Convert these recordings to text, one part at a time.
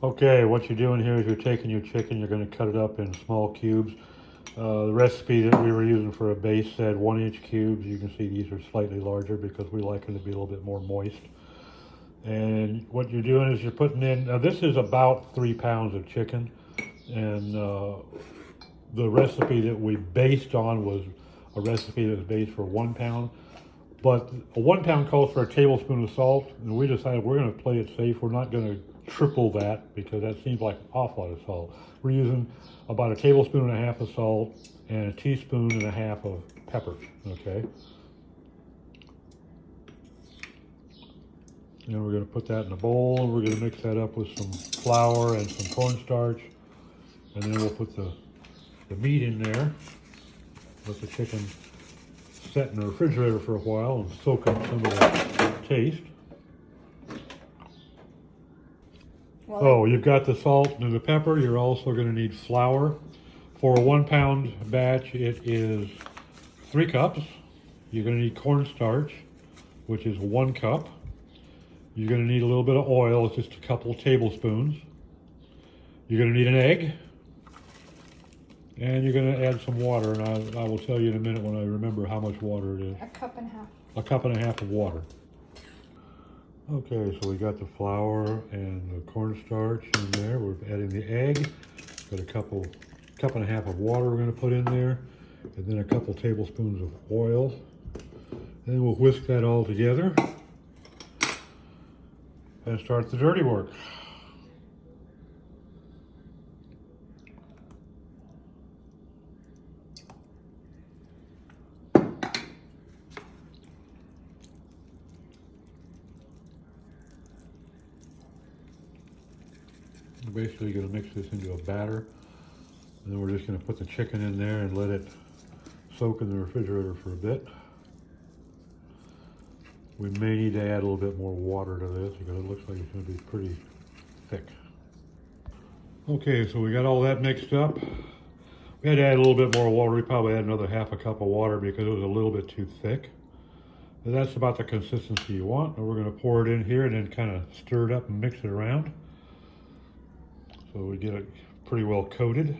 Okay, what you're doing here is you're taking your chicken, you're going to cut it up in small cubes. The recipe that we were using for a base said 1 inch cubes. You can see these are slightly larger because we like them to be a little bit more moist. And what you're doing is you're putting in, now this is about 3 pounds of chicken. And the recipe that we based on was a recipe that was based for 1 pound. But a 1 pound calls for a tablespoon of salt, and we decided we're going to play it safe. We're not going to triple that because that seems like an awful lot of salt. We're using about a tablespoon and a half of salt and a teaspoon and a half of pepper, okay? And we're going to put that in a bowl, and we're going to mix that up with some flour and some cornstarch, and then we'll put the meat in there. Let the chicken set in the refrigerator for a while and soak up some of the taste. Oh, you've got the salt and the pepper. You're also going to need flour. For a 1 pound batch, it is 3 cups. You're going to need cornstarch, which is 1 cup. You're going to need a little bit of oil, it's just a couple tablespoons. You're going to need an egg. And you're going to add some water, and I will tell you in a minute when I remember how much water it is. A cup and a half. A cup and a half of water. Okay, so we got the flour and the cornstarch in there. We're adding the egg. Got a cup and a half of water we're going to put in there, and then a couple tablespoons of oil. And then we'll whisk that all together and start the dirty work. We're basically going to mix this into a batter, and then we're just going to put the chicken in there and let it soak in the refrigerator for a bit. We may need to add a little bit more water to this because it looks like it's going to be pretty thick. Okay, so we got all that mixed up. We had to add a little bit more water. We probably had another half a cup of water because it was a little bit too thick. And that's about the consistency you want. And we're going to pour it in here and then kind of stir it up and mix it around, so we get it pretty well coated.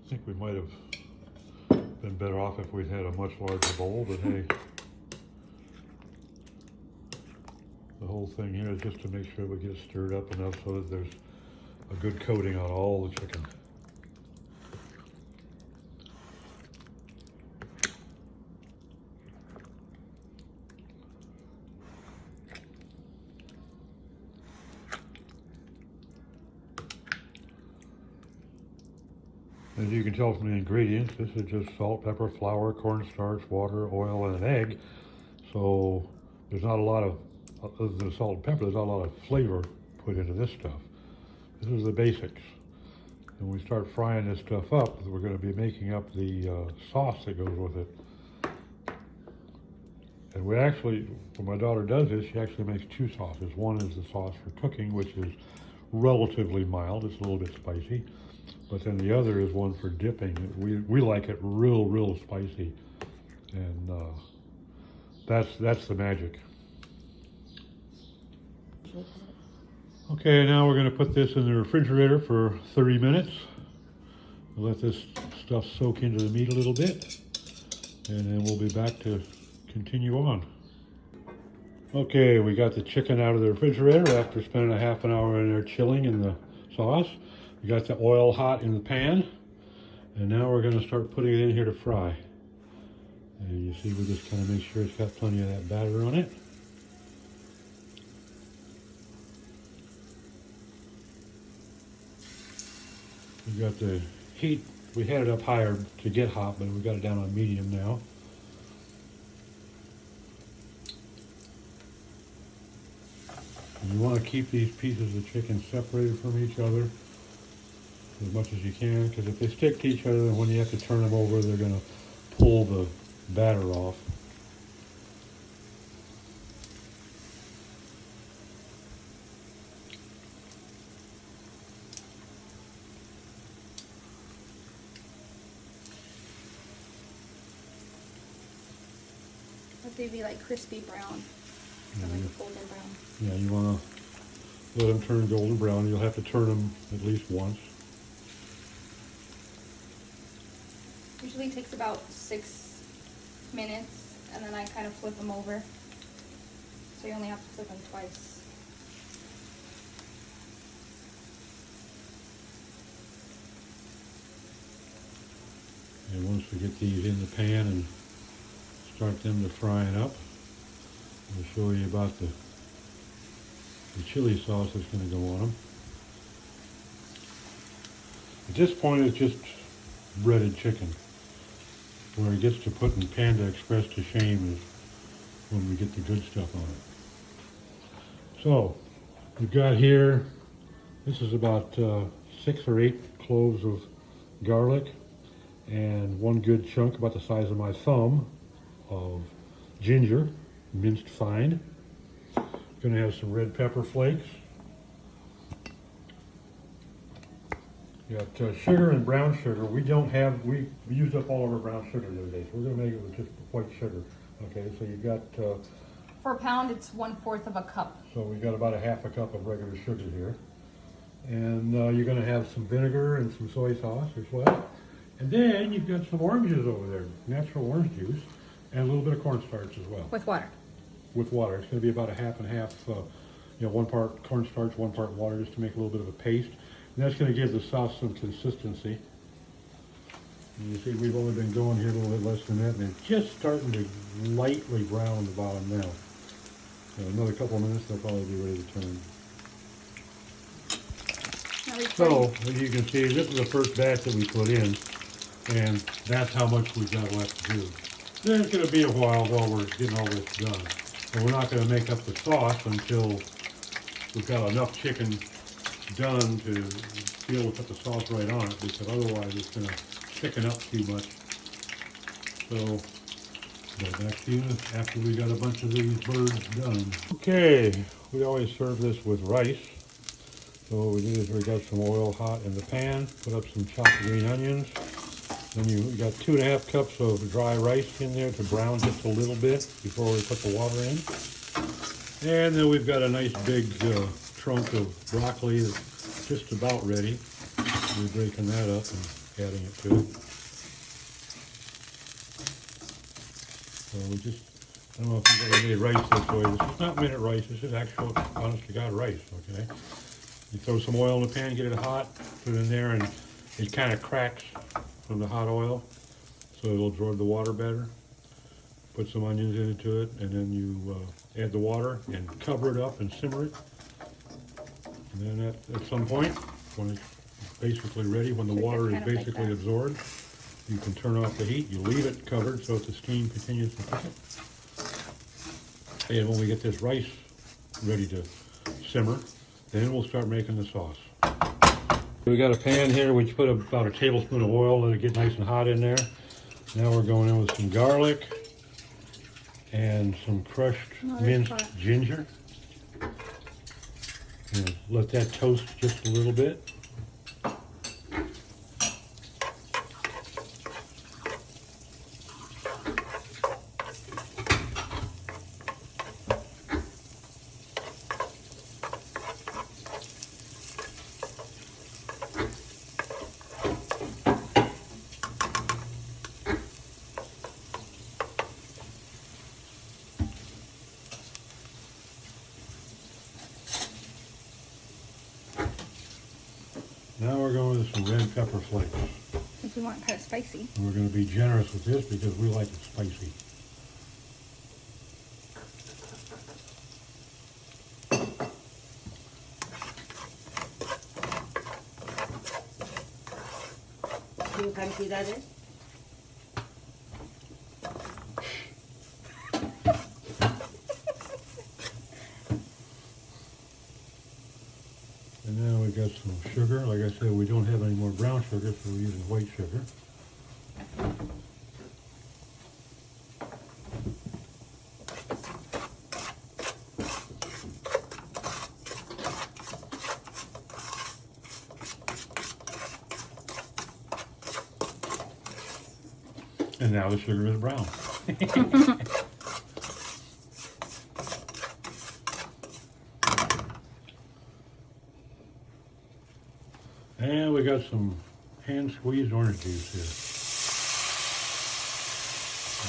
I think we might have been better off if we'd had a much larger bowl, but hey. The whole thing here is just to make sure we get stirred up enough so that there's a good coating on all the chicken. As you can tell from the ingredients, this is just salt, pepper, flour, cornstarch, water, oil, and an egg. So there's not a lot of, other than salt and pepper, there's not a lot of flavor put into this stuff. This is the basics. And when we start frying this stuff up, we're going to be making up the sauce that goes with it. And we actually, when my daughter does this, she actually makes 2 sauces. One is the sauce for cooking, which is relatively mild. It's a little bit spicy. But then the other is one for dipping. We like it real spicy. And that's the magic. Okay, now we're going to put this in the refrigerator for 30 minutes. Let this stuff soak into the meat a little bit, and then we'll be back to continue on. Okay, we got the chicken out of the refrigerator after spending a half an hour in there chilling in the sauce. We got the oil hot in the pan, and now we're going to start putting it in here to fry. And you see, we just kind of make sure it's got plenty of that batter on it. We got the heat, we had it up higher to get hot, but we got it down on medium now. And you want to keep these pieces of chicken separated from each other as much as you can, because if they stick to each other, then when you have to turn them over, they're going to pull the batter off. They'd be like crispy brown, or like a golden brown. Yeah, you want to let them turn golden brown. You'll have to turn them at least once. Usually takes about 6 minutes, and then I kind of flip them over. So you only have to flip them twice. And once we get these in the pan and start them to frying up, I'll show you about the chili sauce that's going to go on them. At this point, it's just breaded chicken. Where it gets to putting Panda Express to shame is when we get the good stuff on it. So, we've got here, this is about 6 or 8 cloves of garlic and 1 good chunk about the size of my thumb of ginger, minced fine. Going to have some red pepper flakes. You got sugar and brown sugar. We used up all of our brown sugar the other day, so we're going to make it with just white sugar. Okay, so you've got... for a pound, it's 1/4 of a cup. So we've got about a half a cup of regular sugar here. And you're going to have some vinegar and some soy sauce as well. And then you've got some oranges over there, natural orange juice, and a little bit of cornstarch as well. With water. With water. It's going to be about a half and half, 1 part cornstarch, 1 part water, just to make a little bit of a paste. And that's going to give the sauce some consistency. And you see we've only been going here a little bit less than that, and it's just starting to lightly brown the bottom now. So another couple of minutes, they'll probably be ready to turn. So, as you can see, this is the first batch that we put in, and that's how much we've got left to do. Then it's going to be a while we're getting all this done. And we're not going to make up the sauce until we've got enough chicken done to be able to put the sauce right on it, because otherwise it's going to thicken up too much. So, go back to you after we got a bunch of these birds done. Okay, we always serve this with rice. So what we did is we got some oil hot in the pan, put up some chopped green onions. Then you got 2½ cups of dry rice in there to brown just a little bit before we put the water in. And then we've got a nice big trunk of broccoli that's just about ready. We're breaking that up and adding it to it. So we just, I don't know if you've ever made rice this way. This is not minute rice, this is actual, honest to God rice, okay? You throw some oil in the pan, get it hot, put it in there, and it kind of cracks from the hot oil, so it'll absorb the water better. Put some onions into it, and then you add the water and cover it up and simmer it. And then at some point, when it's basically ready, when the water is basically absorbed, you can turn off the heat. You leave it covered so that the steam continues to cook it. And when we get this rice ready to simmer, then we'll start making the sauce. We got a pan here, we put about a tablespoon of oil, let it get nice and hot in there. Now we're going in with some garlic and some crushed minced ginger. And let that toast just a little bit. Now we're going with some red pepper flakes. If we want kind of spicy. And we're going to be generous with this because we like it spicy. ¿Qué cantidades? And now we've got some sugar. Like I said, we don't have any more brown sugar, so we're using white sugar. And now the sugar is brown. got some hand squeezed orange juice here.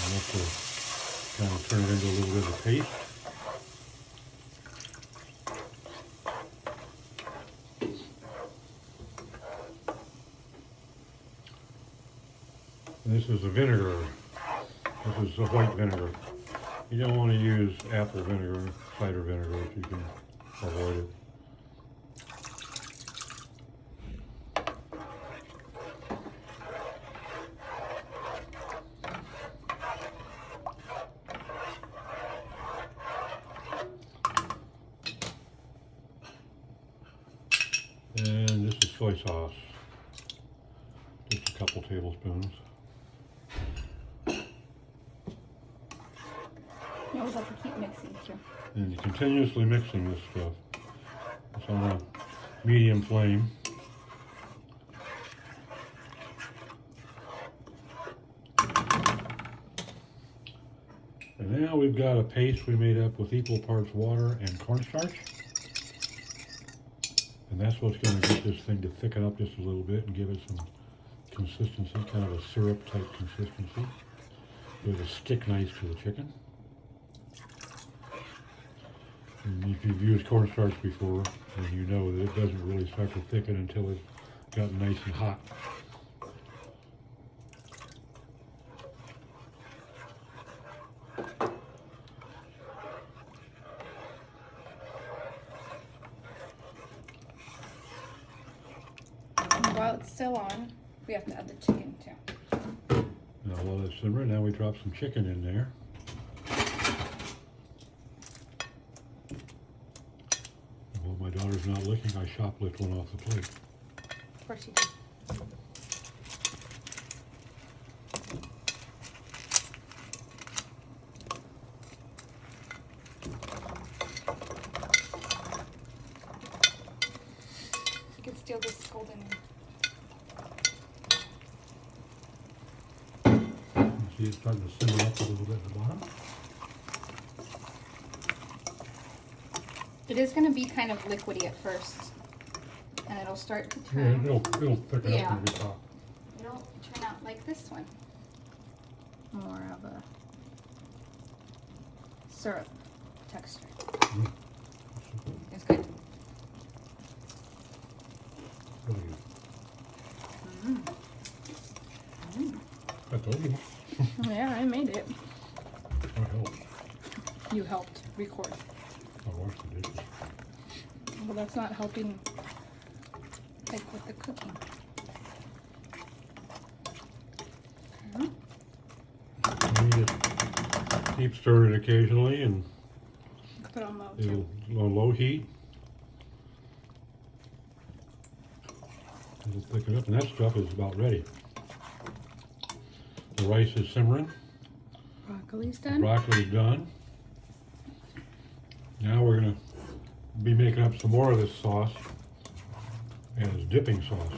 And this will kind of turn it into a little bit of a paste. And this is the vinegar. This is the white vinegar. You don't want to use apple vinegar, cider vinegar if you can avoid it. And this is soy sauce. Just a couple tablespoons. You always have to keep mixing too. And you're continuously mixing this stuff. It's on a medium flame. And now we've got a paste we made up with equal parts water and cornstarch. And that's what's going to get this thing to thicken up just a little bit and give it some consistency, kind of a syrup type consistency. It'll stick nice to the chicken. And if you've used cornstarch before, then you know that it doesn't really start to thicken until it's gotten nice and hot. And while it's still on, we have to add the chicken too. Now while it's simmering, now we drop some chicken in there. And while my daughter's not looking, I shoplift one off the plate. Of course you do. You can steal this golden. See, it's starting to simmer up a little bit at the bottom. It is going to be kind of liquidy at first, and it'll start to Yeah, turn. it'll thicken Yeah. up when we top. It'll turn out like this one. More of a syrup texture. Mm. It's good. Really good. Mm. I told you. Yeah, I made it. I helped. You helped record. I washed the dishes. Well, that's not helping, like with the cooking. Okay. You just keep stirring it occasionally and Put it on low it'll too. on low heat. It'll thicken up, and that stuff is about ready. The rice is simmering. Broccoli's The done. broccoli's done. Now we're gonna be making up some more of this sauce as dipping sauce.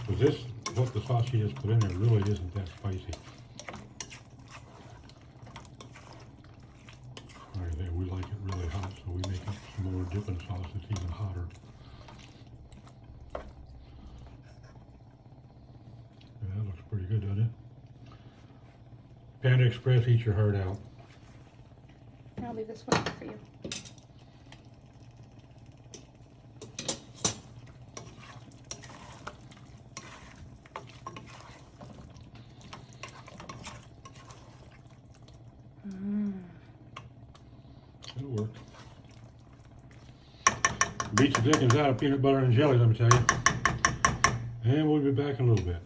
Because this, what the sauce you just put in there really isn't that spicy. Like I say, we like it really hot, so we make up some more dipping sauce that's even hotter. Yeah, that looks pretty good, doesn't it? Panda Express, eat your heart out. I'll leave this one for you. It'll work. Beats the dickens out of peanut butter and jelly, let me tell you. And we'll be back in a little bit.